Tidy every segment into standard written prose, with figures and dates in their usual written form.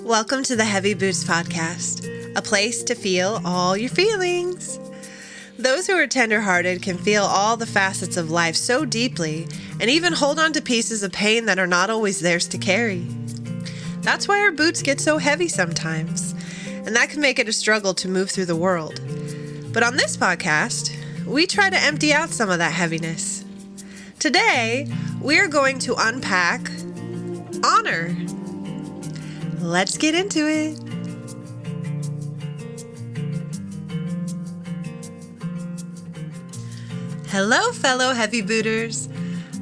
Welcome to the Heavy Boots Podcast, a place to feel all your feelings. Those who are tenderhearted can feel all the facets of life so deeply and even hold on to pieces of pain that are not always theirs to carry. That's why our boots get so heavy sometimes, and that can make it a struggle to move through the world. But on this podcast, we try to empty out some of that heaviness. Today, we are going to unpack honor. Let's get into it. Hello, fellow heavy booters.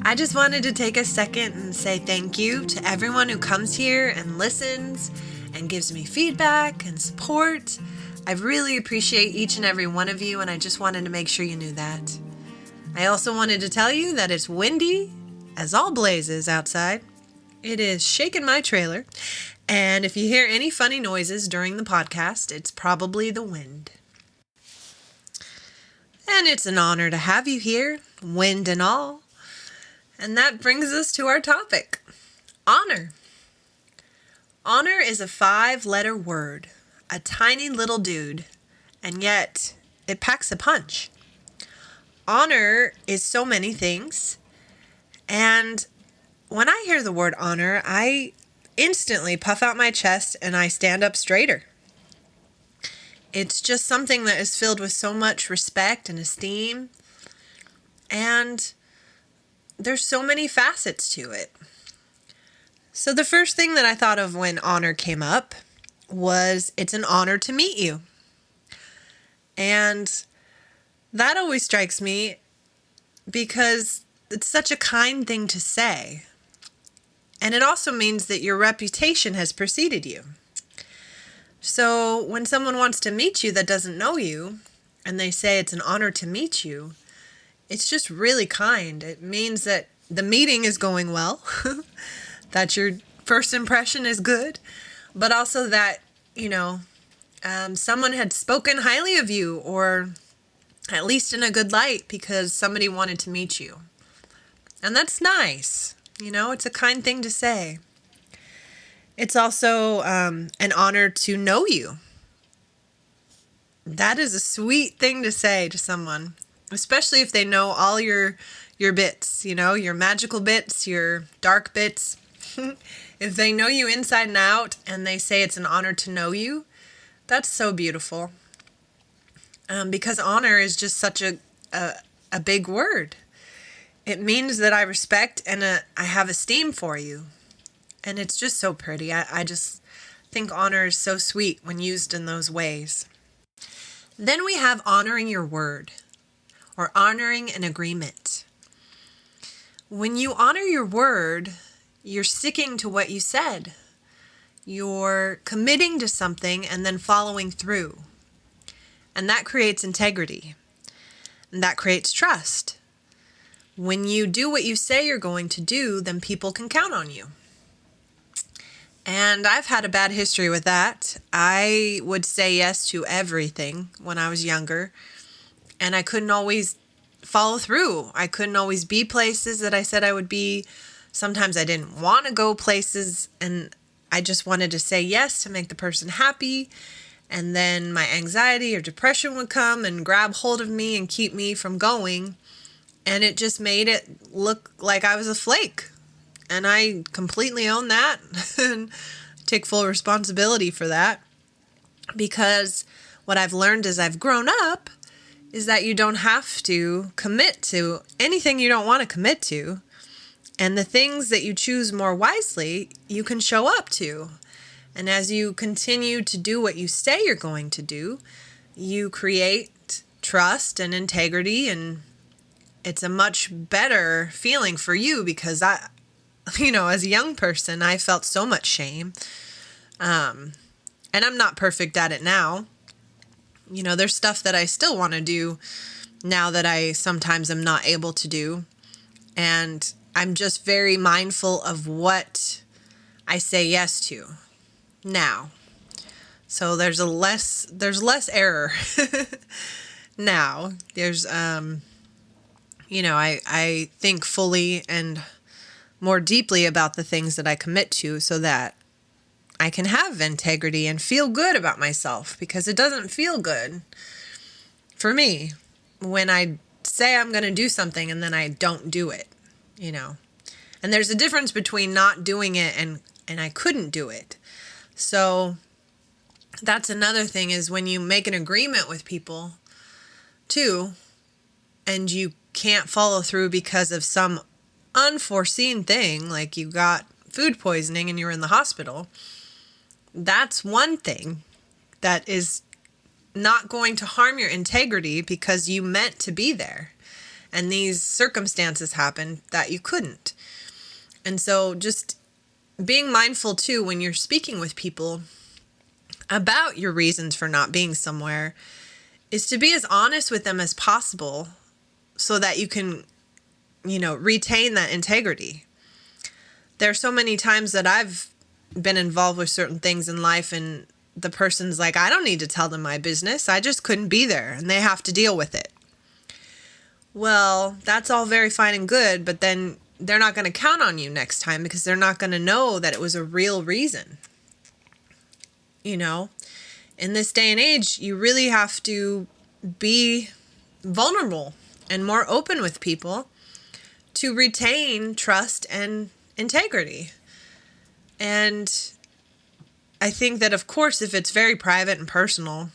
I just wanted to take a second and say thank you to everyone who comes here and listens and gives me feedback and support. I really appreciate each and every one of you, and I just wanted to make sure you knew that. I also wanted to tell you that it's windy as all blazes outside. It is shaking my trailer, and if you hear any funny noises during the podcast, it's probably the wind. And it's an honor to have you here, wind and all. And that brings us to our topic, honor. Honor is a 5-letter word, a tiny little dude, and yet it packs a punch. Honor is so many things, and when I hear the word honor, I instantly puff out my chest and I stand up straighter. It's just something that is filled with so much respect and esteem, and there's so many facets to it. So the first thing that I thought of when honor came up was it's an honor to meet you. And that always strikes me because it's such a kind thing to say. And it also means that your reputation has preceded you. So when someone wants to meet you that doesn't know you, and they say it's an honor to meet you, it's just really kind. It means that the meeting is going well, that your first impression is good, but also that, someone had spoken highly of you, or at least in a good light, because somebody wanted to meet you. And that's nice. It's a kind thing to say. It's also an honor to know you. That is a sweet thing to say to someone, especially if they know all your bits, your magical bits, your dark bits. If they know you inside and out and they say it's an honor to know you, that's so beautiful. Because honor is just such a big word. It means that I respect and I have esteem for you. And it's just so pretty. I just think honor is so sweet when used in those ways. Then we have honoring your word, or honoring an agreement. When you honor your word, you're sticking to what you said. You're committing to something and then following through. And that creates integrity. And that creates trust. When you do what you say you're going to do, then people can count on you. And I've had a bad history with that. I would say yes to everything when I was younger, and I couldn't always follow through. I couldn't always be places that I said I would be. Sometimes I didn't want to go places, and I just wanted to say yes to make the person happy. And then my anxiety or depression would come and grab hold of me and keep me from going. And it just made it look like I was a flake. And I completely own that and take full responsibility for that. Because what I've learned as I've grown up is that you don't have to commit to anything you don't want to commit to. And the things that you choose more wisely, you can show up to. And as you continue to do what you say you're going to do, you create trust and integrity, and it's a much better feeling for you, because as a young person, I felt so much shame. And I'm not perfect at it now. There's stuff that I still want to do now that I sometimes am not able to do. And I'm just very mindful of what I say yes to now. So there's less error now. There's, I think fully and more deeply about the things that I commit to, so that I can have integrity and feel good about myself, because it doesn't feel good for me when I say I'm going to do something and then I don't do it, you know. And there's a difference between not doing it and I couldn't do it. So that's another thing, is when you make an agreement with people too, and you can't follow through because of some unforeseen thing, like you got food poisoning and you're in the hospital. That's one thing that is not going to harm your integrity, because you meant to be there. And these circumstances happened that you couldn't. And so just being mindful too, when you're speaking with people about your reasons for not being somewhere, is to be as honest with them as possible, so that you can, retain that integrity. There are so many times that I've been involved with certain things in life, and the person's like, I don't need to tell them my business. I just couldn't be there, and they have to deal with it. Well, that's all very fine and good, but then they're not going to count on you next time, because they're not going to know that it was a real reason. In this day and age, you really have to be vulnerable and more open with people to retain trust and integrity. And I think that, of course, if it's very private and personal,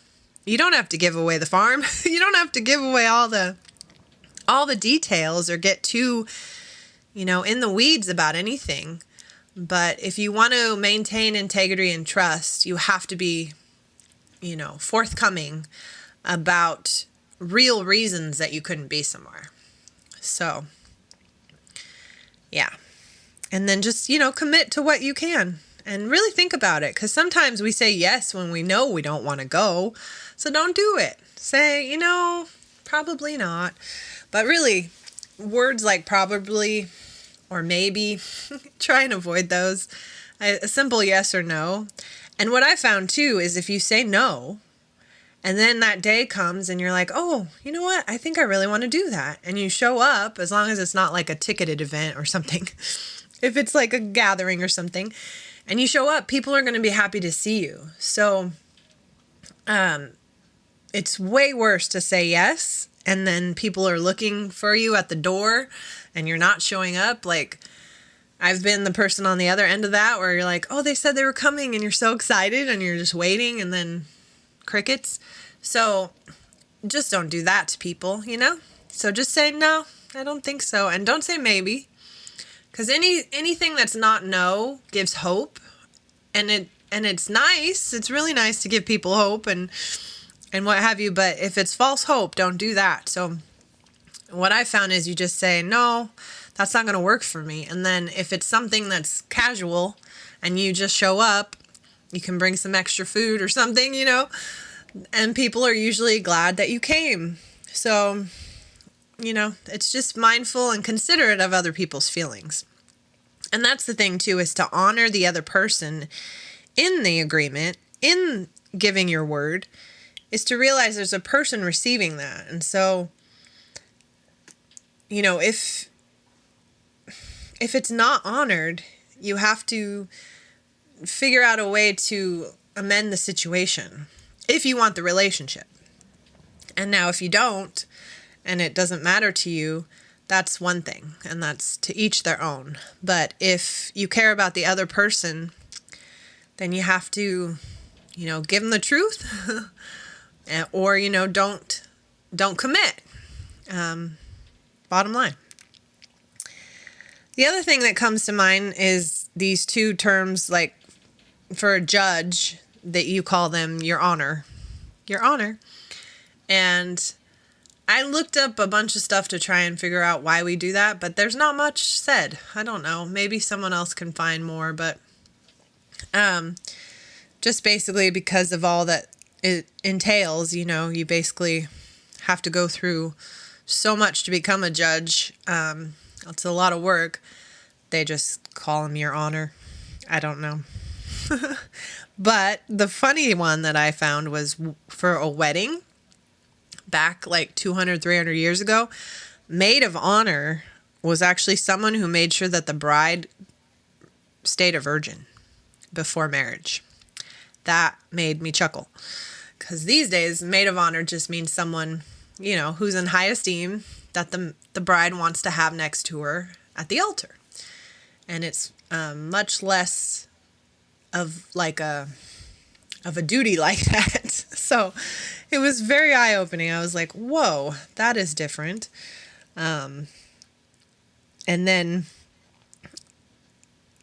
you don't have to give away the farm. You don't have to give away all the details or get too, in the weeds about anything. But if you want to maintain integrity and trust, you have to be, forthcoming about real reasons that you couldn't be somewhere. So, yeah. And then just, commit to what you can and really think about it. Because sometimes we say yes when we know we don't want to go. So don't do it. Say, probably not. But really, words like probably or maybe, try and avoid those. A simple yes or no. And what I found too is if you say no, and then that day comes and you're like, oh, you know what? I think I really want to do that. And you show up, as long as it's not like a ticketed event or something. If it's like a gathering or something, and you show up, people are going to be happy to see you. So it's way worse to say yes, and then people are looking for you at the door and you're not showing up. Like, I've been the person on the other end of that, where you're like, oh, they said they were coming, and you're so excited and you're just waiting, and then crickets. So just don't do that to people, So just say, no, I don't think so. And don't say maybe, because anything that's not no gives hope, and it's nice. It's really nice to give people hope and what have you. But if it's false hope, don't do that. So what I found is you just say, no, that's not going to work for me. And then if it's something that's casual and you just show up, you can bring some extra food or something, and people are usually glad that you came. So, it's just mindful and considerate of other people's feelings. And that's the thing too, is to honor the other person in the agreement, in giving your word, is to realize there's a person receiving that. And so, if it's not honored, you have to figure out a way to amend the situation if you want the relationship. And now if you don't, and it doesn't matter to you, that's one thing, and that's to each their own. But if you care about the other person, then you have to, give them the truth, or, don't commit. Bottom line. The other thing that comes to mind is these two terms, like for a judge, that you call them your honor. Your honor. And I looked up a bunch of stuff to try and figure out why we do that, but there's not much said. I don't know. Maybe someone else can find more, but just basically because of all that it entails, you basically have to go through so much to become a judge. It's a lot of work. They just call them your honor. I don't know. But the funny one that I found was for a wedding back like 200, 300 years ago. Maid of honor was actually someone who made sure that the bride stayed a virgin. before marriage. That made me chuckle. Because these days, maid of honor just means someone, who's in high esteem that the bride wants to have next to her at the altar. And it's much less of like a duty like that. So it was very eye-opening. I was like, whoa, that is different. And then,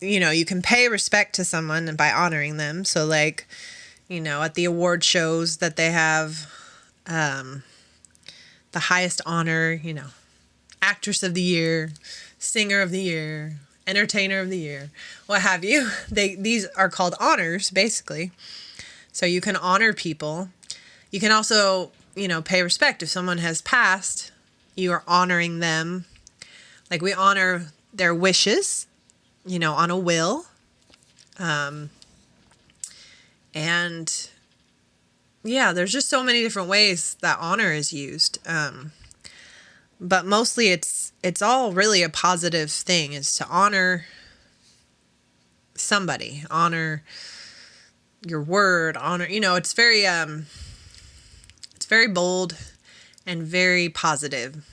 you can pay respect to someone by honoring them. So like, at the award shows that they have the highest honor, actress of the year, singer of the year, entertainer of the year, what have you. These are called honors, basically. So you can honor people. You can also, pay respect. If someone has passed, you are honoring them. Like we honor their wishes, on a will. And yeah, there's just so many different ways that honor is used. But mostly it's all really a positive thing, is to honor somebody, honor your word, honor, it's very bold and very positive,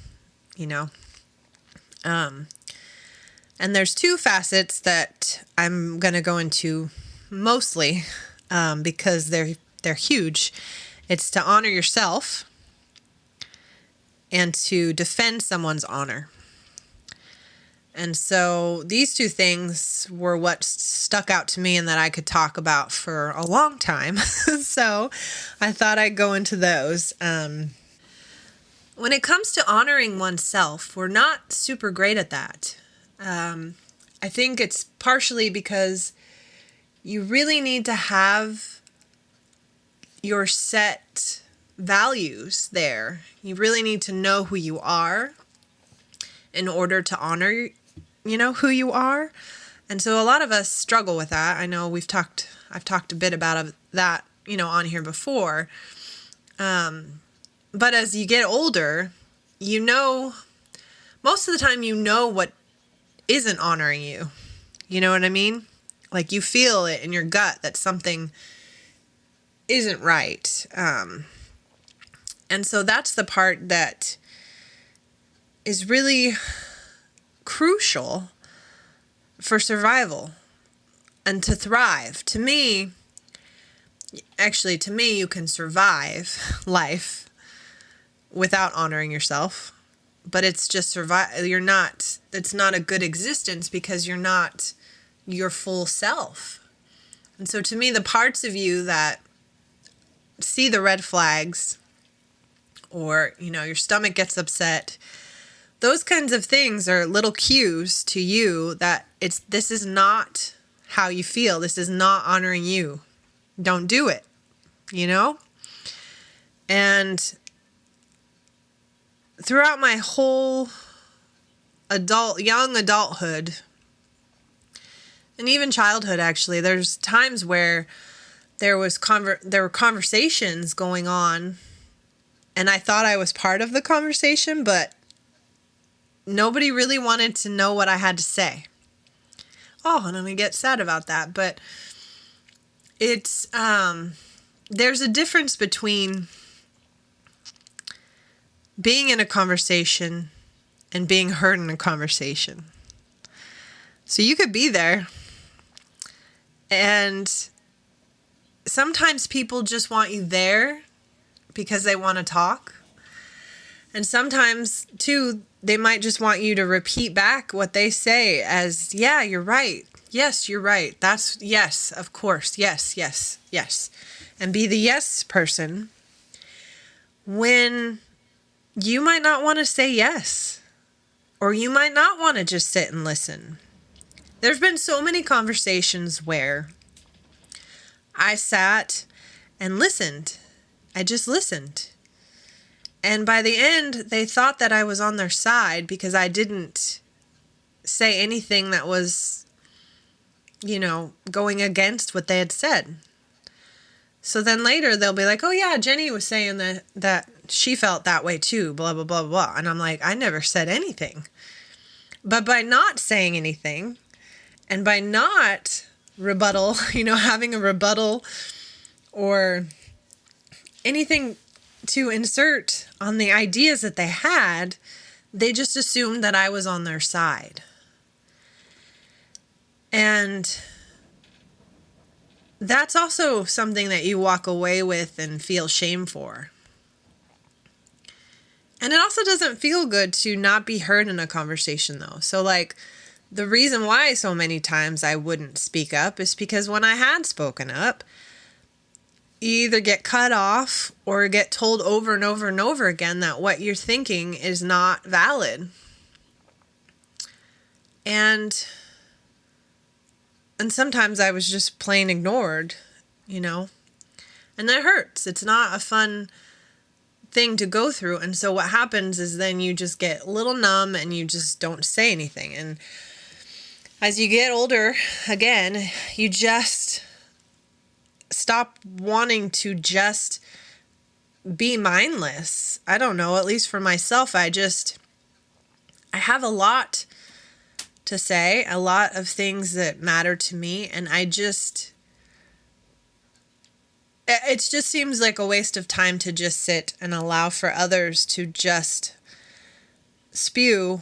and there's two facets that I'm going to go into mostly, because they're huge. It's to honor yourself and to defend someone's honor. And so these two things were what stuck out to me and that I could talk about for a long time. So I thought I'd go into those. When it comes to honoring oneself, we're not super great at that. I think it's partially because you really need to have your set values there. You really need to know who you are in order to honor, who you are. And so a lot of us struggle with that. I know I've talked a bit about that, on here before. But as you get older, most of the time, what isn't honoring you. You know what I mean? Like you feel it in your gut that something isn't right. And so that's the part that is really crucial for survival and to thrive. To me, you can survive life without honoring yourself, but it's just it's not a good existence because you're not your full self. And so to me, the parts of you that see the red flags, or, your stomach gets upset, those kinds of things are little cues to you that this is not how you feel. This is not honoring you. Don't do it, And throughout my whole young adulthood, and even childhood, actually, there's times where there were conversations going on, and I thought I was part of the conversation, but nobody really wanted to know what I had to say. Oh, and I'm going to get sad about that, but it's, there's a difference between being in a conversation and being heard in a conversation. So you could be there, and sometimes people just want you there because they want to talk. And sometimes, too, they might just want you to repeat back what they say as, yeah, you're right. Yes, you're right. That's, yes, of course. Yes, yes, yes. And be the yes person when you might not want to say yes, or you might not want to just sit and listen. There's been so many conversations where I sat and listened. I just listened. And by the end, they thought that I was on their side because I didn't say anything that was, going against what they had said. So then later they'll be like, oh yeah, Jenny was saying that she felt that way too, blah, blah, blah, blah. And I'm like, I never said anything. But by not saying anything, and by not rebuttal, having a rebuttal or anything to insert on the ideas that they had. They just assumed that I was on their side. And that's also something that you walk away with and feel shame for. And it also doesn't feel good to not be heard in a conversation, though. So, the reason why so many times I wouldn't speak up is because when I had spoken up, you either get cut off or get told over and over and over again that what you're thinking is not valid. And sometimes I was just plain ignored, and that hurts. It's not a fun thing to go through. And so what happens is then you just get a little numb and you just don't say anything. And as you get older, again, you just stop wanting to just be mindless. I don't know, at least for myself, I have a lot to say, a lot of things that matter to me, and it just seems like a waste of time to just sit and allow for others to just spew,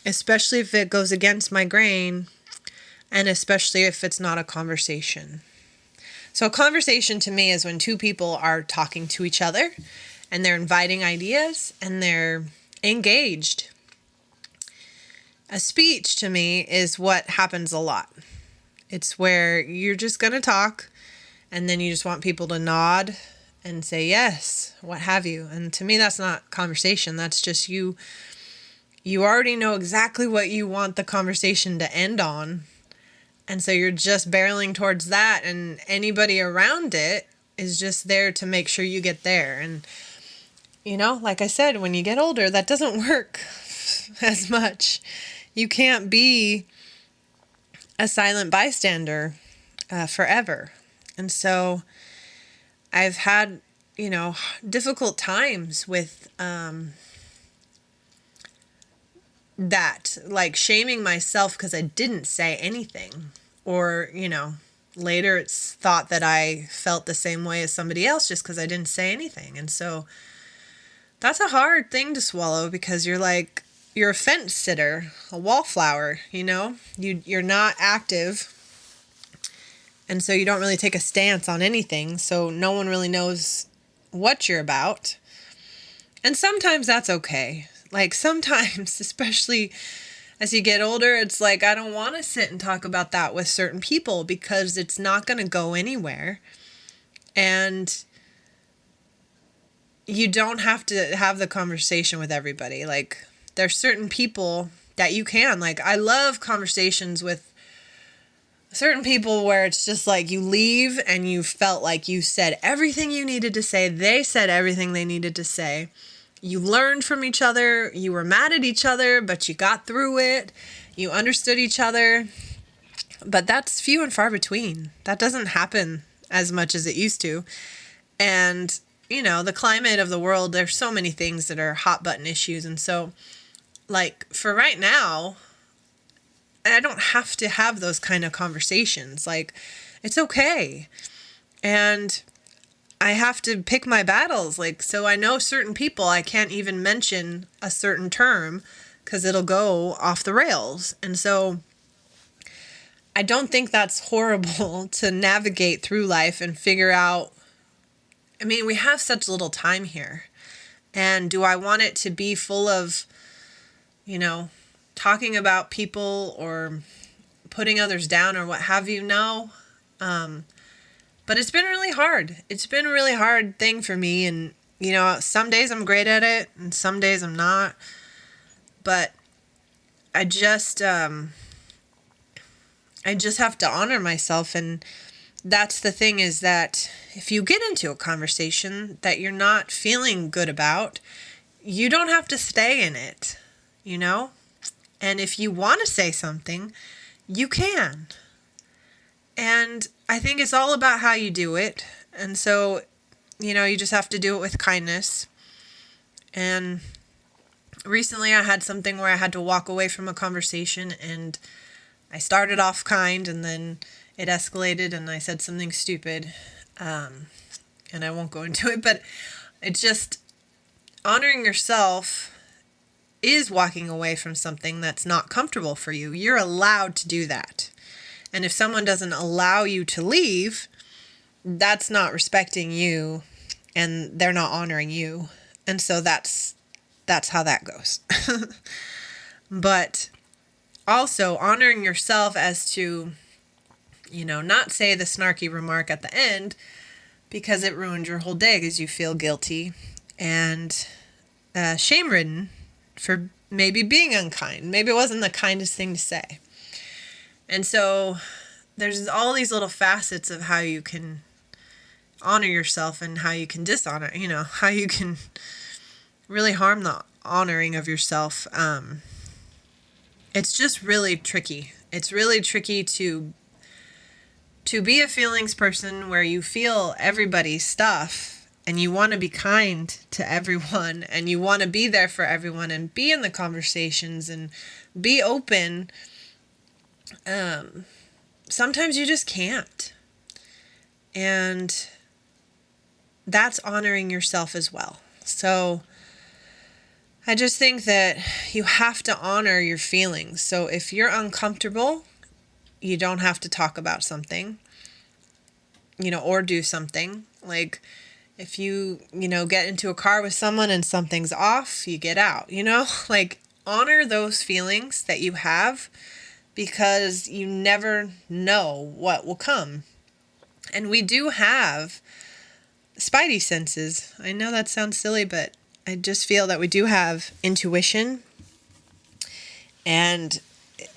especially if it goes against my grain, and especially if it's not a conversation. So a conversation to me is when two people are talking to each other and they're inviting ideas and they're engaged. A speech to me is what happens a lot. It's where you're just going to talk and then you just want people to nod and say yes, what have you. And to me, that's not conversation. That's just you already know exactly what you want the conversation to end on. And so you're just barreling towards that, and anybody around it is just there to make sure you get there. And, like I said, when you get older, that doesn't work as much. You can't be a silent bystander forever. And so I've had, difficult times with that, like shaming myself because I didn't say anything. Or, later it's thought that I felt the same way as somebody else just because I didn't say anything. And so that's a hard thing to swallow because you're a fence sitter, a wallflower, you're not active. And so you don't really take a stance on anything. So no one really knows what you're about. And sometimes that's okay. Sometimes, especially as you get older, it's I don't want to sit and talk about that with certain people because it's not going to go anywhere. And you don't have to have the conversation with everybody. There's certain people that you can. I love conversations with certain people where it's just you leave and you felt like you said everything you needed to say. They said everything they needed to say. You learned from each other. You were mad at each other, but you got through it. You understood each other. But that's few and far between. That doesn't happen as much as it used to. And, the climate of the world, there's so many things that are hot button issues. And so, for right now, I don't have to have those kind of conversations. It's okay. And I have to pick my battles. So I know certain people, I can't even mention a certain term because it'll go off the rails. And so I don't think that's horrible to navigate through life and figure out. We have such little time here. And do I want it to be full of, talking about people or putting others down or what have you? No. But it's been really hard. It's been a really hard thing for me. And, some days I'm great at it and some days I'm not. But I just have to honor myself. And that's the thing, is that if you get into a conversation that you're not feeling good about, you don't have to stay in it, And if you want to say something, you can. And I think it's all about how you do it. And so, you just have to do it with kindness. And recently I had something where I had to walk away from a conversation, and I started off kind and then it escalated and I said something stupid. And I won't go into it, but it's just honoring yourself is walking away from something that's not comfortable for you. You're allowed to do that. And if someone doesn't allow you to leave, that's not respecting you and they're not honoring you. And so that's how that goes. But also honoring yourself as to, not say the snarky remark at the end because it ruined your whole day because you feel guilty and shame-ridden for maybe being unkind. Maybe it wasn't the kindest thing to say. And so there's all these little facets of how you can honor yourself and how you can dishonor, how you can really harm the honoring of yourself. It's just really tricky. It's really tricky to be a feelings person where you feel everybody's stuff and you want to be kind to everyone and you want to be there for everyone and be in the conversations and be open. Sometimes you just can't. And that's honoring yourself as well. So I just think that you have to honor your feelings. So if you're uncomfortable, you don't have to talk about something, or do something. Like if you, get into a car with someone and something's off, you get out, like honor those feelings that you have because you never know what will come. And we do have spidey senses. I know that sounds silly, but I just feel that we do have intuition. And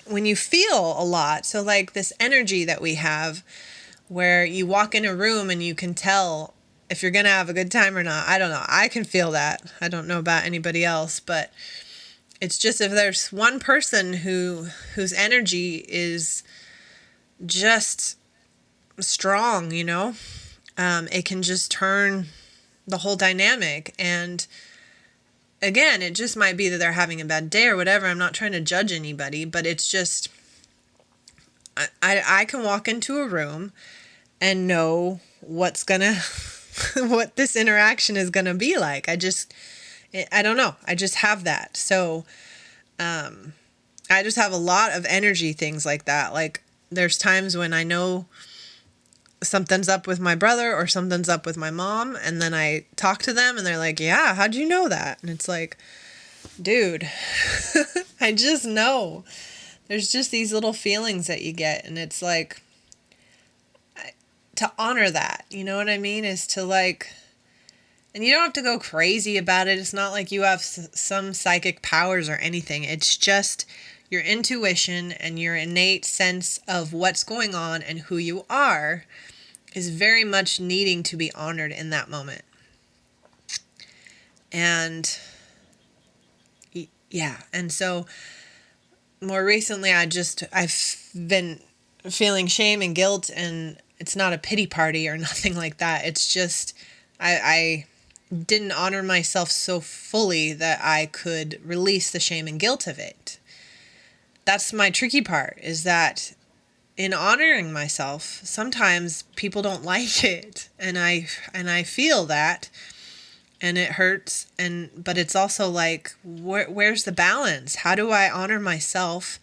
when you feel a lot, so like this energy that we have where you walk in a room and you can tell if you're going to have a good time or not. I don't know. I can feel that. I don't know about anybody else, but it's just if there's one person whose energy is just strong, it can just turn the whole dynamic. And again, it just might be that they're having a bad day or whatever. I'm not trying to judge anybody, but it's just, I can walk into a room and know what this interaction is gonna be like. I don't know. I just have that. So, I just have a lot of energy things like that. Like there's times when I know something's up with my brother or something's up with my mom, and then I talk to them and they're like, yeah, how'd you know that? And it's like, dude, I just know. There's just these little feelings that you get, and it's like to honor that, you know what I mean, is to like, and you don't have to go crazy about it. It's not like you have some psychic powers or anything. It's just your intuition and your innate sense of what's going on and who you are is very much needing to be honored in that moment. And yeah, and so more recently I've been feeling shame and guilt, and it's not a pity party or nothing like that. It's just I didn't honor myself so fully that I could release the shame and guilt of it. That's my tricky part, is that in honoring myself, sometimes people don't like it, and I feel that, and it hurts, but it's also like, where's the balance? How do I honor myself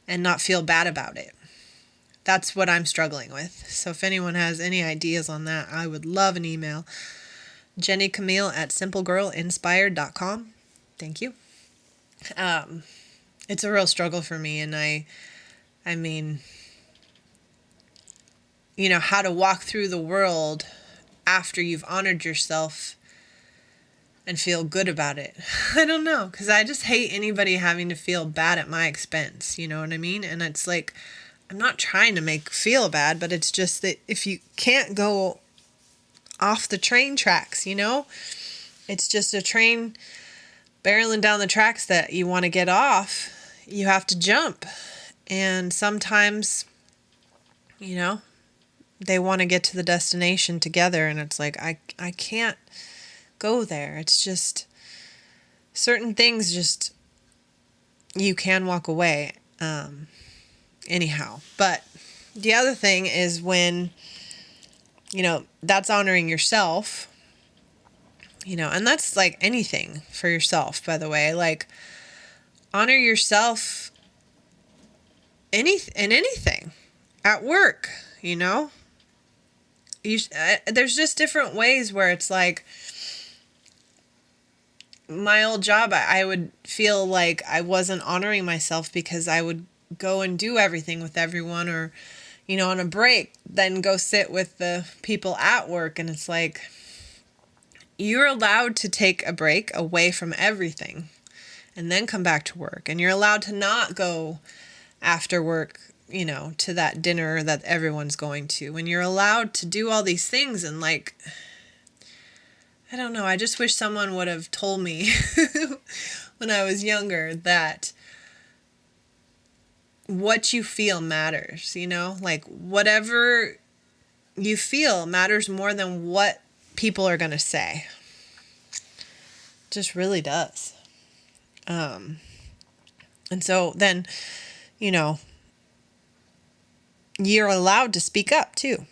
and not feel bad about it? That's what I'm struggling with. So if anyone has any ideas on that, I would love an email. JennyCamille@simplegirlinspired.com. Thank you. It's a real struggle for me, and I mean, how to walk through the world after you've honored yourself and feel good about it. I don't know, because I just hate anybody having to feel bad at my expense, you know what I mean? And it's like, I'm not trying to feel bad, but it's just that if you can't go off the train tracks, it's just a train barreling down the tracks that you want to get off, you have to jump. And sometimes, they want to get to the destination together, and it's like, I can't go there. It's just certain things, just you can walk away anyhow. But the other thing is when, that's honoring yourself, and that's like anything for yourself, by the way. Like, honor yourself in anything at work, there's just different ways where it's like my old job, I would feel like I wasn't honoring myself because I would go and do everything with everyone, or, on a break, then go sit with the people at work. And it's like, you're allowed to take a break away from everything and then come back to work. And you're allowed to not go after work, to that dinner that everyone's going to. And you're allowed to do all these things. And like, I don't know, I just wish someone would have told me when I was younger that what you feel matters, like whatever you feel matters more than what people are going to say. It just really does. And so then, you're allowed to speak up too.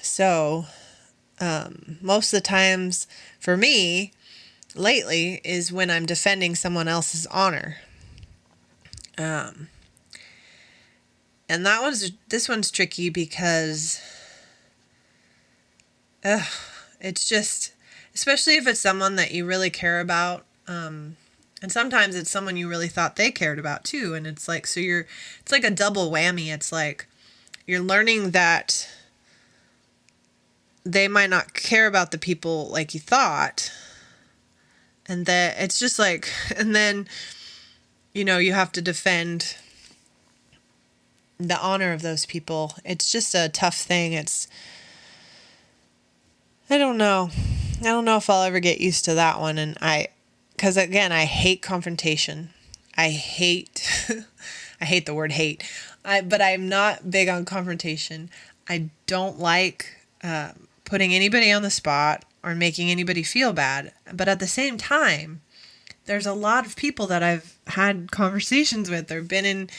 So, most of the times for me lately is when I'm defending someone else's honor. And this one's tricky because, it's just, especially if it's someone that you really care about. And sometimes it's someone you really thought they cared about too. And it's like, it's like a double whammy. It's like, you're learning that they might not care about the people like you thought. And that it's just like, and then, you have to defend the honor of those people. It's just a tough thing. I don't know if I'll ever get used to that one. And because again, I hate confrontation. I hate the word hate. But I'm not big on confrontation. I don't like putting anybody on the spot or making anybody feel bad. But at the same time, there's a lot of people that I've had conversations with or been in,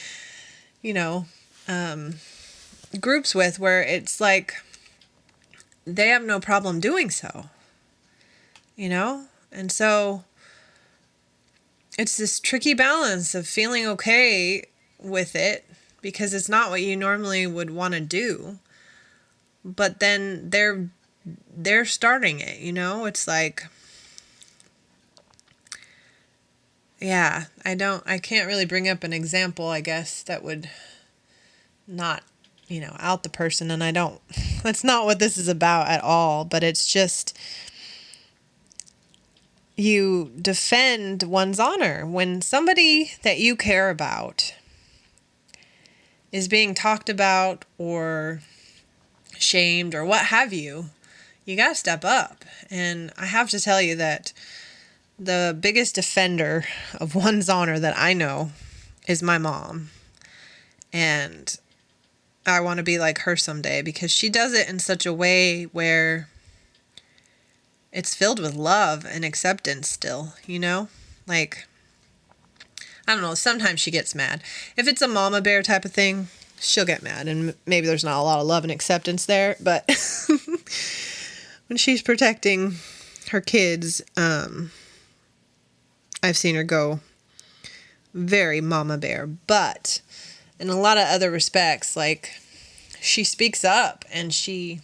groups with where it's like they have no problem doing so, And so it's this tricky balance of feeling okay with it because it's not what you normally would want to do. But then they're starting it, It's like, yeah, I can't really bring up an example, I guess, that would not, out the person. And that's not what this is about at all. But it's just, you defend one's honor when somebody that you care about is being talked about or shamed or what have you. You got to step up. And I have to tell you that the biggest defender of one's honor that I know is my mom. And I want to be like her someday because she does it in such a way where it's filled with love and acceptance still, Like, I don't know, sometimes she gets mad. If it's a mama bear type of thing, she'll get mad. And maybe there's not a lot of love and acceptance there. But when she's protecting her kids, I've seen her go very mama bear. But in a lot of other respects, like, she speaks up and she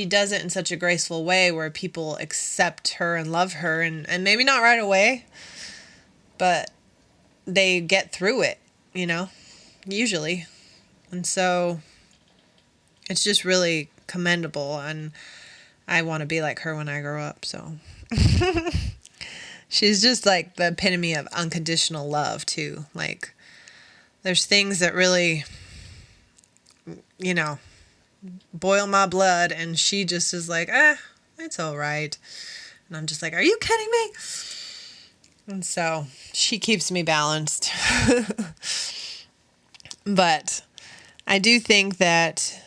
does it in such a graceful way where people accept her and love her, and maybe not right away, but they get through it, usually. And so it's just really commendable, and I want to be like her when I grow up. So she's just like the epitome of unconditional love too. Like, there's things that really, boil my blood, and she just is like, it's all right. And I'm just like, are you kidding me? And so she keeps me balanced. But I do think that,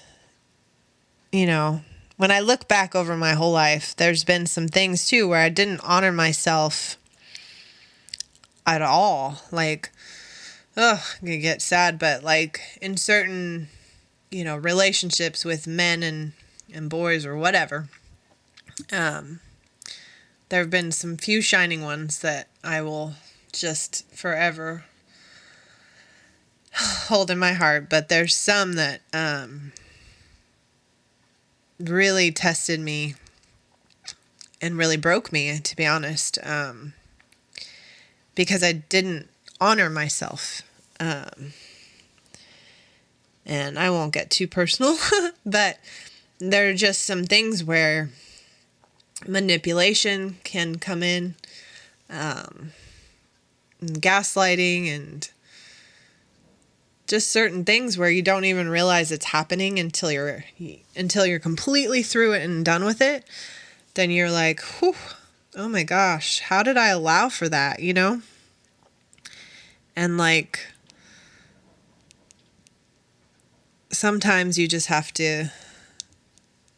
when I look back over my whole life, there's been some things too where I didn't honor myself at all. Like, I'm gonna get sad, but like in certain, relationships with men and boys or whatever, um, there have been some few shining ones that I will just forever hold in my heart. But there's some that really tested me and really broke me, to be honest, because I didn't honor myself. And I won't get too personal, but there are just some things where manipulation can come in, and gaslighting, and just certain things where you don't even realize it's happening until you're completely through it and done with it. Then you're like, whew, oh my gosh, how did I allow for that, And like, sometimes you just have to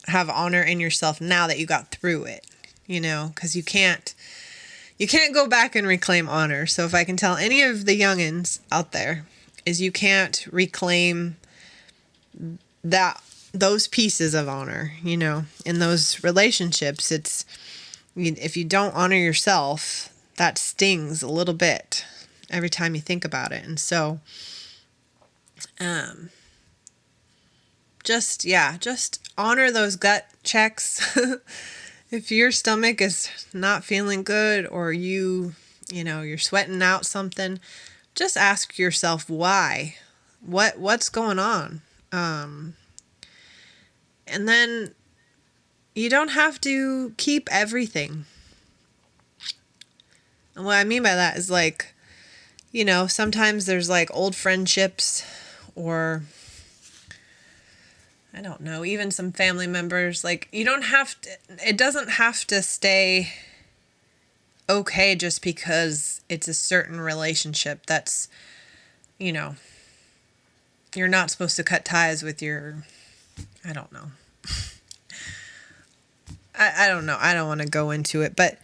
have honor in yourself now that you got through it, because you can't go back and reclaim honor. So if I can tell any of the youngins out there, is you can't reclaim those pieces of honor, in those relationships. If you don't honor yourself, that stings a little bit every time you think about it. And so, just honor those gut checks. If your stomach is not feeling good, or you're sweating out something, just ask yourself why. What's going on? And then you don't have to keep everything. And what I mean by that is like, sometimes there's like old friendships, or I don't know, even some family members. Like, it doesn't have to stay okay just because it's a certain relationship. That's, you're not supposed to cut ties with I don't know. I don't know. I don't want to go into it, but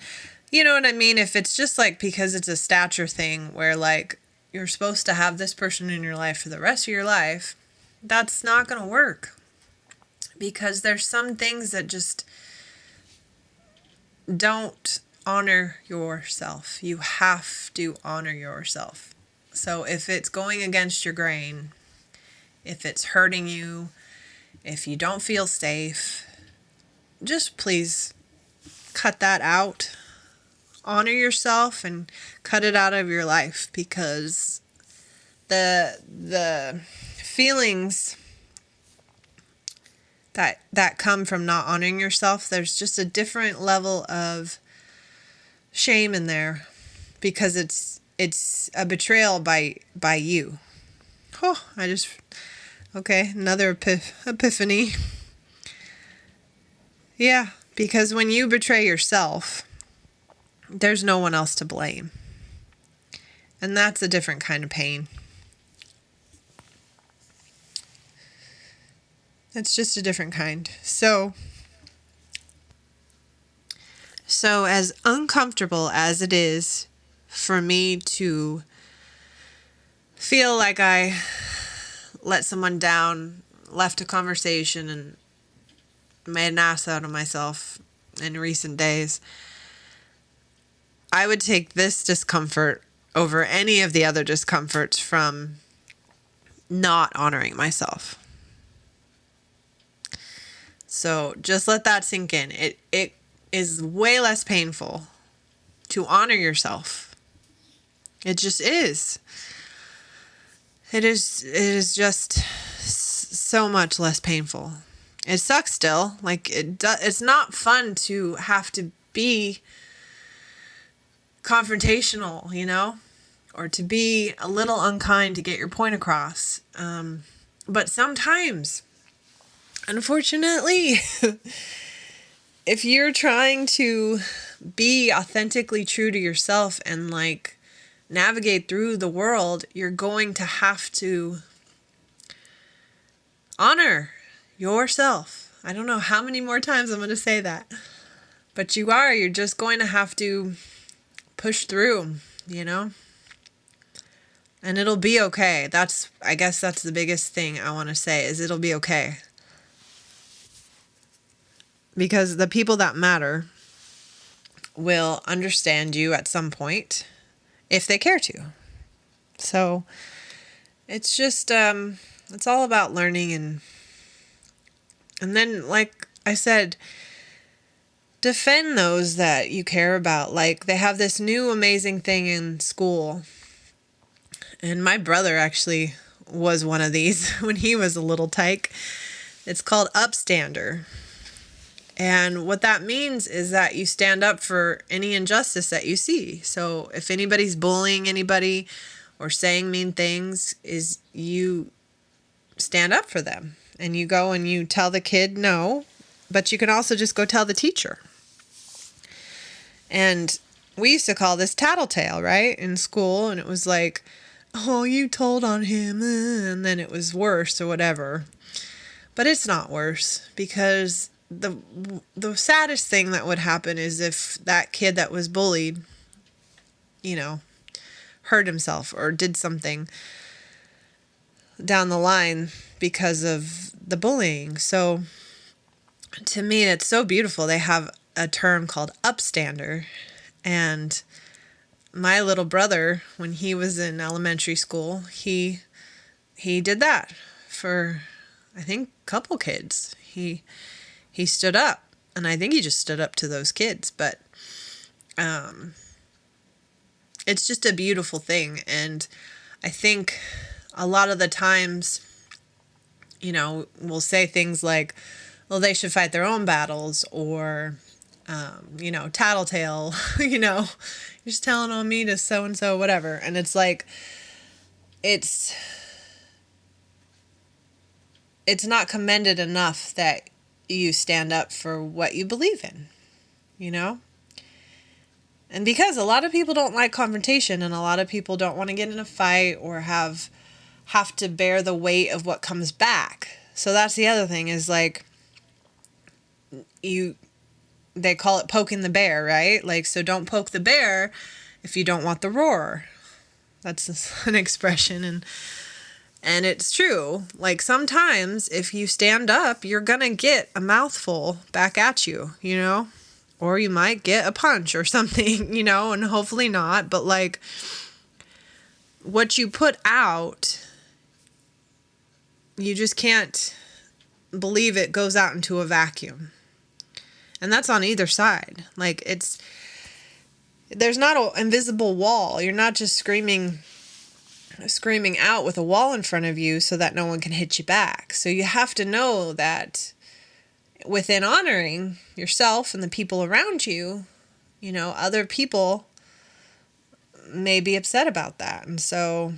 you know what I mean? If it's just like because it's a stature thing where like you're supposed to have this person in your life for the rest of your life, that's not going to work. Because there's some things that just don't honor yourself. You have to honor yourself. So if it's going against your grain, if it's hurting you, if you don't feel safe, just please cut that out. Honor yourself and cut it out of your life, because the feelings that come from not honoring yourself, there's just a different level of shame in there, because it's a betrayal by you. Oh, okay, another epiphany. Yeah, because when you betray yourself, there's no one else to blame. And that's a different kind of pain. It's just a different kind. So as uncomfortable as it is for me to feel like I let someone down, left a conversation, and made an ass out of myself in recent days, I would take this discomfort over any of the other discomforts from not honoring myself. So just let that sink in. It is way less painful to honor yourself. It just is. It is just so much less painful. It sucks still. Like it's not fun to have to be confrontational, or to be a little unkind to get your point across. But sometimes, unfortunately, if you're trying to be authentically true to yourself and like navigate through the world, you're going to have to honor yourself. I don't know how many more times I'm going to say that, but you're just going to have to push through, And it'll be okay. I guess that's the biggest thing I want to say is it'll be okay. Because the people that matter will understand you at some point if they care to. So it's just, it's all about learning and then, like I said, defend those that you care about. Like, they have this new amazing thing in school. And my brother actually was one of these when he was a little tyke. It's called Upstander. And what that means is that you stand up for any injustice that you see. So if anybody's bullying anybody or saying mean things, is you stand up for them. And you go and you tell the kid no, but you can also just go tell the teacher. And we used to call this tattletale, right, in school. And it was like, oh, you told on him, and then it was worse or whatever. But it's not worse, because the saddest thing that would happen is if that kid that was bullied, hurt himself or did something down the line because of the bullying. So to me, it's so beautiful. They have a term called upstander, and my little brother, when he was in elementary school, he did that for, I think, a couple kids. He stood up, and I think he just stood up to those kids. But it's just a beautiful thing, and I think a lot of the times, we'll say things like, well, they should fight their own battles, or tattletale, you're just telling on me to so-and-so, whatever. And it's like, it's not commended enough that you stand up for what you believe in, And because a lot of people don't like confrontation, and a lot of people don't want to get in a fight or have to bear the weight of what comes back. So that's the other thing, is like, they call it poking the bear, right? Like, so don't poke the bear if you don't want the roar. That's an expression, and it's true. Like, sometimes if you stand up, you're gonna get a mouthful back at you, or you might get a punch or something, and hopefully not. But like, what you put out, you just can't believe it goes out into a vacuum. And that's on either side. Like, there's not an invisible wall. You're not just screaming out with a wall in front of you so that no one can hit you back. So you have to know that within honoring yourself and the people around you, other people may be upset about that. And so,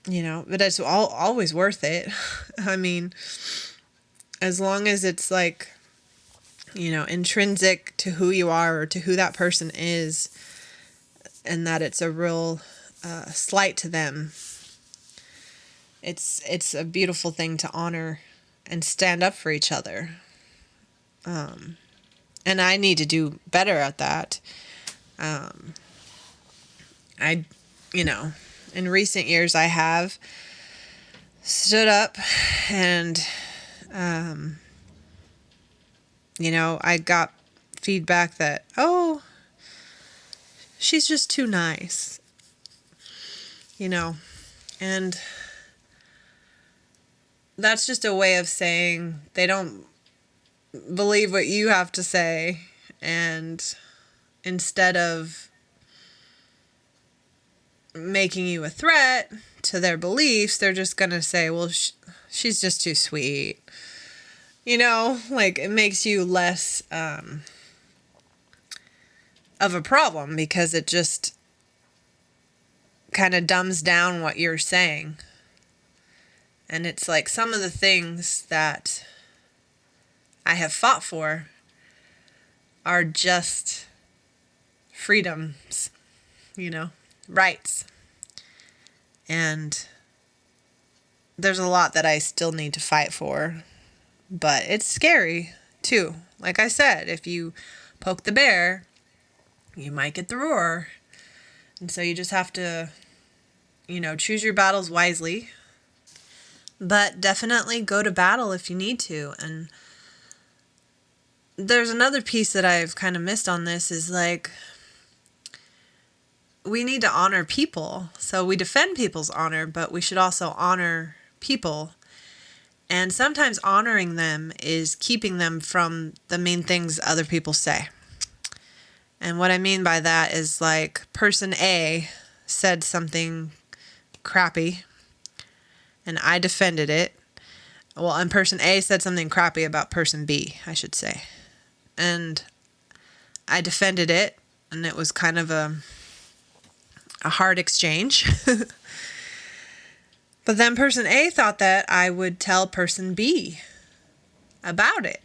but it's always worth it. I mean, as long as it's like, intrinsic to who you are or to who that person is, and that it's a real slight to them. It's a beautiful thing to honor and stand up for each other. And I need to do better at that. In recent years, I have stood up and, I got feedback that, oh, she's just too nice, and that's just a way of saying they don't believe what you have to say, and instead of making you a threat to their beliefs, they're just going to say, well, she's just too sweet. Like, it makes you less of a problem, because it just kind of dumbs down what you're saying. And it's like, some of the things that I have fought for are just freedoms, rights. And there's a lot that I still need to fight for. But it's scary, too. Like I said, if you poke the bear, you might get the roar. And so you just have to choose your battles wisely, but definitely go to battle if you need to. And there's another piece that I've kind of missed on this is like, we need to honor people. So we defend people's honor, but we should also honor people. And sometimes honoring them is keeping them from the mean things other people say. And what I mean by that is like person A said something crappy and I defended it. Well, and person A said something crappy about person B, I should say. And I defended it, and it was kind of a hard exchange. But then person A thought that I would tell person B about it,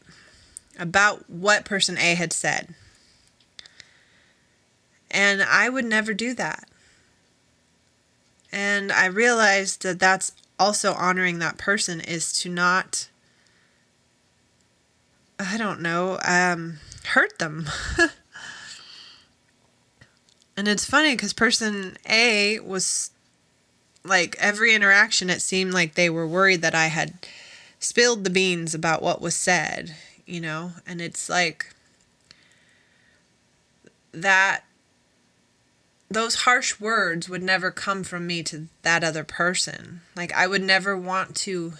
about what person A had said. And I would never do that. And I realized that that's also honoring that person, is to not, hurt them. And it's funny because person A was like, every interaction, it seemed like they were worried that I had spilled the beans about what was said, and it's like that those harsh words would never come from me to that other person. Like, I would never want to,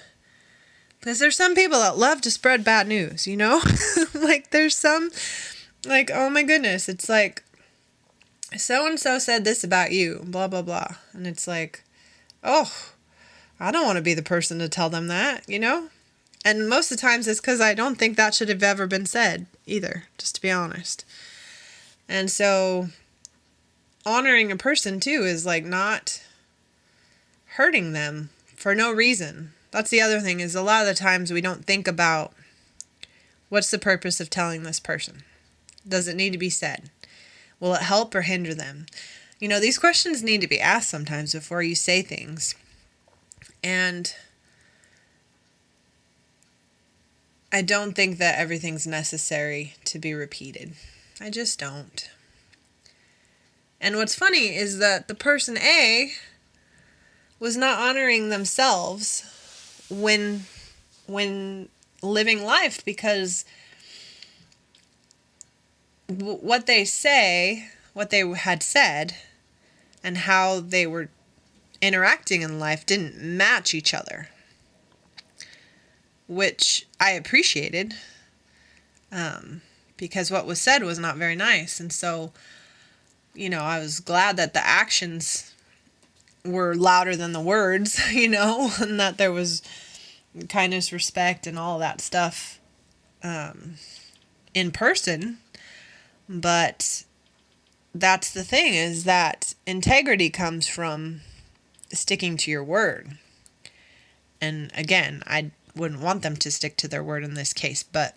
because there's some people that love to spread bad news, like there's some, like, oh my goodness, it's like, so-and-so said this about you, blah, blah, blah. And it's like, oh, I don't want to be the person to tell them that, And most of the times it's because I don't think that should have ever been said either, just to be honest. And so honoring a person too is like not hurting them for no reason. That's the other thing, is a lot of the times we don't think about what's the purpose of telling this person. Does it need to be said? Will it help or hinder them? These questions need to be asked sometimes before you say things. And I don't think that everything's necessary to be repeated. I just don't. And what's funny is that the person A was not honoring themselves when living life, because what they had said and how they were interacting in life didn't match each other, which I appreciated, because what was said was not very nice. And so, I was glad that the actions were louder than the words, and that there was kindness, respect, and all that stuff in person. But that's the thing, is that integrity comes from sticking to your word. And again, I wouldn't want them to stick to their word in this case, but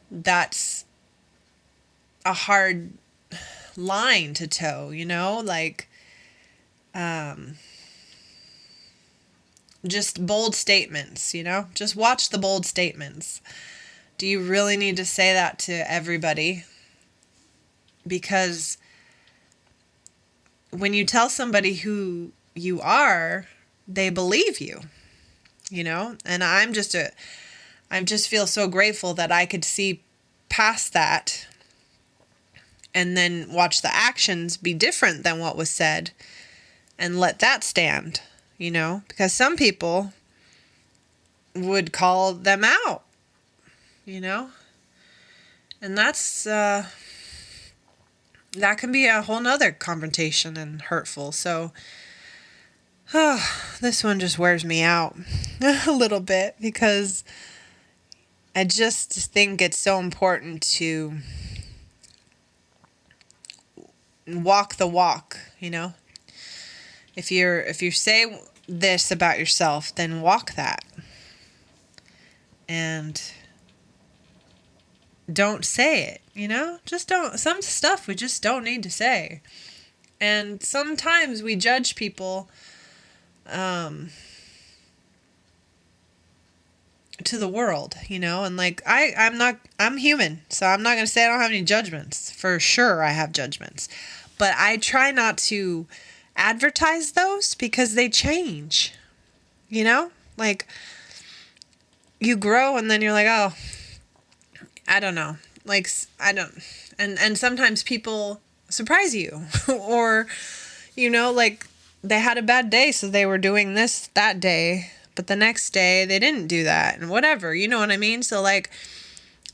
that's a hard line to toe, like, just bold statements, just watch the bold statements. Do you really need to say that to everybody? Because when you tell somebody who you are, they believe you, and I just feel so grateful that I could see past that and then watch the actions be different than what was said and let that stand, because some people would call them out, and that's, that can be a whole nother confrontation and hurtful. So, this one just wears me out a little bit, because I just think it's so important to walk the walk, If you say this about yourself, then walk that. And don't say it, Just don't. Some stuff we just don't need to say. And sometimes we judge people to the world, and like, I'm human, so I'm not going to say I don't have any judgments. For sure I have judgments. But I try not to advertise those because they change, you know? Like, you grow and then you're like, oh, I don't know. Like, I don't, and sometimes people surprise you or, like they had a bad day, so they were doing this that day, but the next day they didn't do that and whatever, you know what I mean? So like,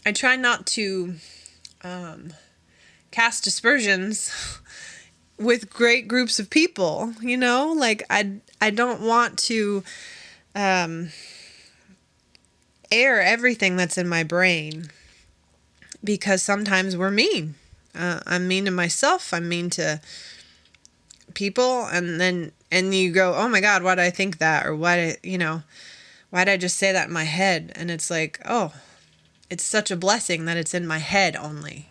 I try not to cast aspersions with great groups of people, like I don't want to air everything that's in my brain, because sometimes we're mean. I'm mean to myself. I'm mean to people. And you go, oh my God, why did I think that? Or why did I just say that in my head? And it's like, oh, it's such a blessing that it's in my head only,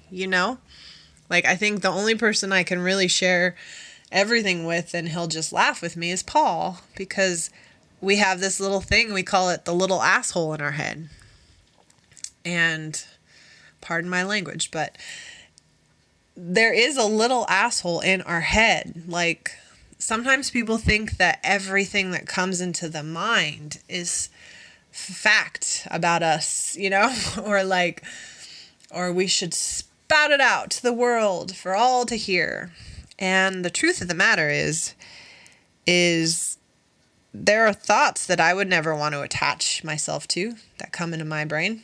Like, I think the only person I can really share everything with and he'll just laugh with me is Paul, because we have this little thing, we call it the little asshole in our head. And pardon my language, but there is a little asshole in our head. Like, sometimes people think that everything that comes into the mind is fact about us, or we should spout it out to the world for all to hear. And the truth of the matter is there are thoughts that I would never want to attach myself to that come into my brain.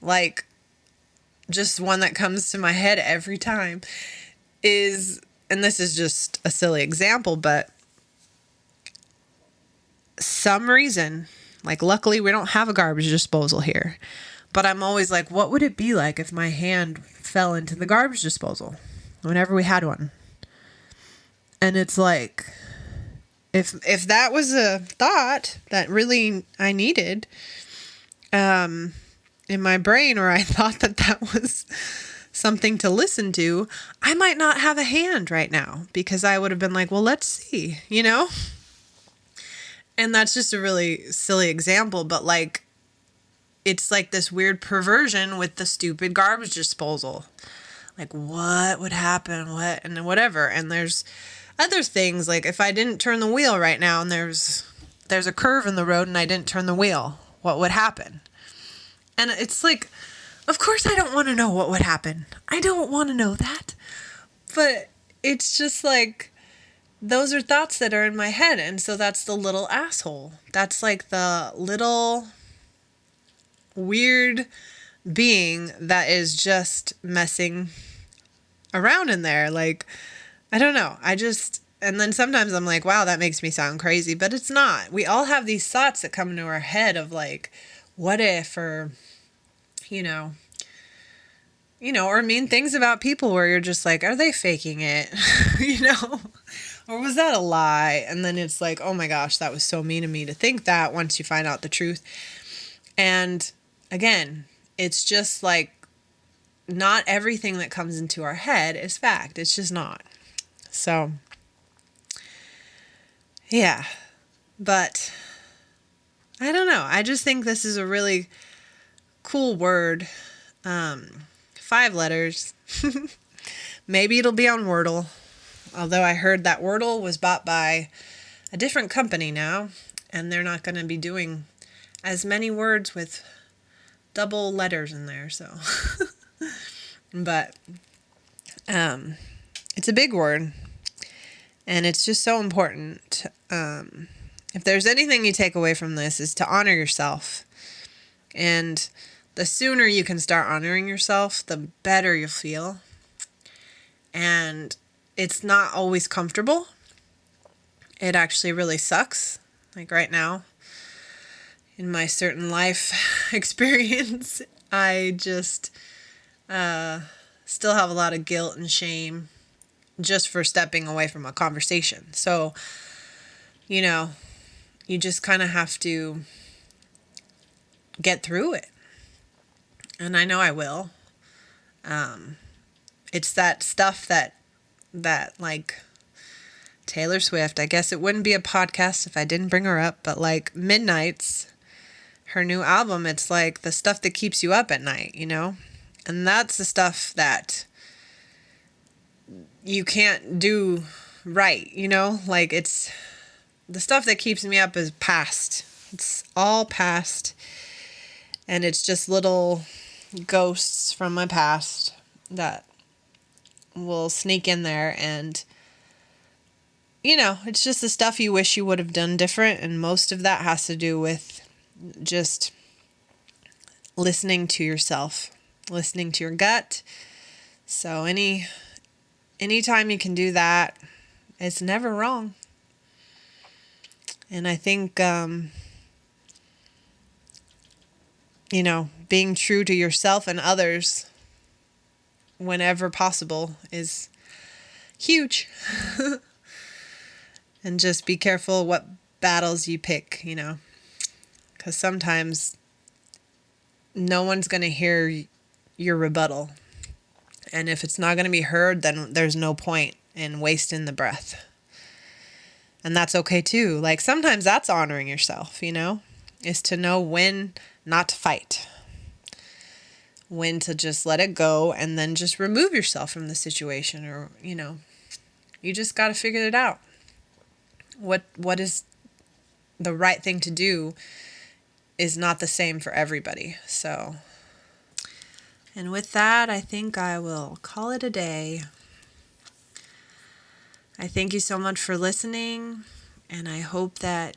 Like, just one that comes to my head every time is, and this is just a silly example, but some reason, like, luckily we don't have a garbage disposal here, but I'm always like, what would it be like if my hand fell into the garbage disposal whenever we had one? And it's like, if that was a thought that really I needed in my brain, or I thought that was something to listen to, I might not have a hand right now, because I would have been like, well, let's see, And that's just a really silly example, but like, it's like this weird perversion with the stupid garbage disposal. Like, what would happen? And whatever. And there's other things, like if I didn't turn the wheel right now and there's a curve in the road and I didn't turn the wheel, what would happen? And it's like, of course I don't want to know what would happen. I don't want to know that. But it's just like, those are thoughts that are in my head. And so that's the little asshole. That's like the little weird being that is just messing around in there. Like, I don't know. And then sometimes I'm like, wow, that makes me sound crazy, but it's not. We all have these thoughts that come into our head of like, what if, or, or mean things about people where you're just like, are they faking it? Or was that a lie? And then it's like, oh my gosh, that was so mean of me to think that, once you find out the truth. And again, it's just like, not everything that comes into our head is fact. It's just not. So, yeah. But I don't know. I just think this is a really cool word. 5 letters. Maybe it'll be on Wordle. Although I heard that Wordle was bought by a different company now, and they're not going to be doing as many words with double letters in there, so. But it's a big word, and it's just so important. If there's anything you take away from this, is to honor yourself. And the sooner you can start honoring yourself, the better you'll feel. And it's not always comfortable. It actually really sucks. Like right now, in my certain life experience, I just still have a lot of guilt and shame just for stepping away from a conversation. So, you just kind of have to get through it. And I know I will. It's that stuff that like Taylor Swift, I guess it wouldn't be a podcast if I didn't bring her up, but like Midnights, her new album, it's like the stuff that keeps you up at night, And that's the stuff that you can't do right, like it's the stuff that keeps me up is past. It's all past, and it's just little ghosts from my past that will sneak in there, and it's just the stuff you wish you would have done different, and most of that has to do with just listening to yourself, listening to your gut. So anytime you can do that, it's never wrong. And I think being true to yourself and others whenever possible is huge. And just be careful what battles you pick, because sometimes no one's going to hear your rebuttal. And if it's not going to be heard, then there's no point in wasting the breath. And that's okay too. Like sometimes that's honoring yourself, is to know when not to fight, when to just let it go and then just remove yourself from the situation, or, you just got to figure it out. What is the right thing to do is not the same for everybody. So, and with that, I think I will call it a day. I thank you so much for listening, and I hope that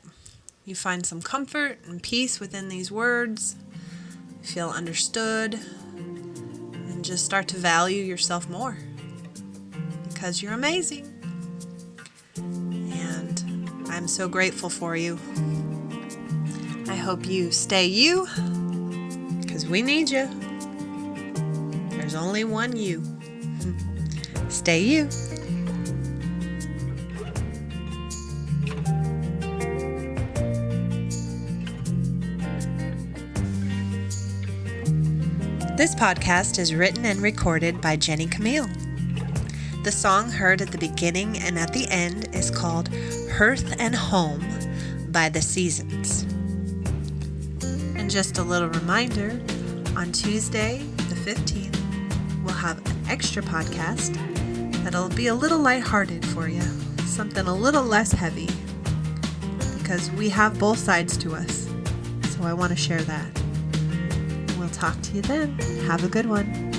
you find some comfort and peace within these words, feel understood, and just start to value yourself more, because you're amazing. And I'm so grateful for you. I hope you stay you, because we need you. There's only one you. Stay you. This podcast is written and recorded by Jenny Camille. The song heard at the beginning and at the end is called Hearth and Home by The Seasons. And just a little reminder, on Tuesday, the 15th, we'll have an extra podcast that'll be a little lighthearted for you, something a little less heavy, because we have both sides to us. So I want to share that. We'll talk to you then. Have a good one.